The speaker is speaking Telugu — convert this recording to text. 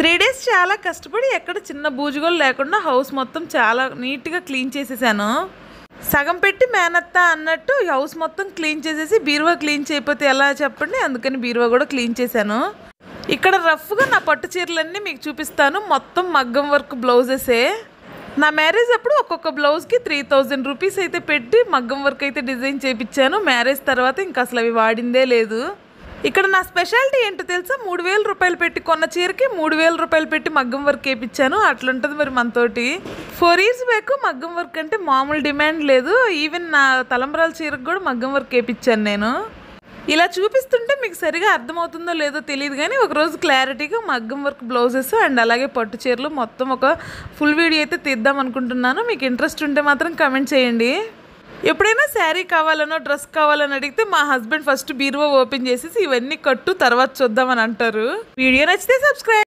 3 డేస్ చాలా కష్టపడి ఎక్కడ చిన్న బూజుగోలు లేకుండా హౌస్ మొత్తం చాలా నీట్గా క్లీన్ చేసేసాను. సగం పెట్టి మేనత్త అన్నట్టు హౌస్ మొత్తం క్లీన్ చేసేసి బీరువా క్లీన్ చేయకపోతే ఎలా చెప్పండి, అందుకని బీరువా కూడా క్లీన్ చేశాను. ఇక్కడ రఫ్గా నా పట్టు చీరలన్నీ మీకు చూపిస్తాను. మొత్తం మగ్గం వర్క్ బ్లౌజెసే. నా మ్యారేజ్ అప్పుడు ఒక్కొక్క బ్లౌజ్కి 3000 రూపీస్ అయితే పెట్టి మగ్గం వర్క్ అయితే డిజైన్ చేయించాను. మ్యారేజ్ తర్వాత ఇంకా అసలు అవి వాడిందే లేదు. ఇక్కడ నా స్పెషాలిటీ ఏంటో తెలుసా, 3000 రూపాయలు పెట్టి కొన్న చీరకి 3000 రూపాయలు పెట్టి మగ్గం వర్క్ వేయించాను. అట్లుంటుంది మరి మనతోటి. 4 ఇయర్స్ బ్యాక్ మగ్గం వర్క్ అంటే మామూలు డిమాండ్ లేదు. ఈవెన్ నా తలంబ్రాల చీరకు కూడా మగ్గం వర్క్ వేయించాను నేను. ఇలా చూపిస్తుంటే మీకు సరిగా అర్థమవుతుందో లేదో తెలియదు, కానీ ఒకరోజు క్లారిటీగా మగ్గం వర్క్ బ్లౌజెస్ అండ్ అలాగే పట్టు చీరలు మొత్తం ఒక ఫుల్ వీడియో అయితే తీద్దాం అనుకుంటున్నాను. మీకు ఇంట్రెస్ట్ ఉంటే మాత్రం కమెంట్ చేయండి. ఎప్పుడైనా శారీ కావాలనో డ్రెస్ కావాలని అడిగితే మా హస్బెండ్ ఫస్ట్ బీరువా ఓపెన్ చేసేసి ఇవన్నీ కట్టు తర్వాత చూద్దామని అంటారు. వీడియో నచ్చితే సబ్స్క్రైబ్.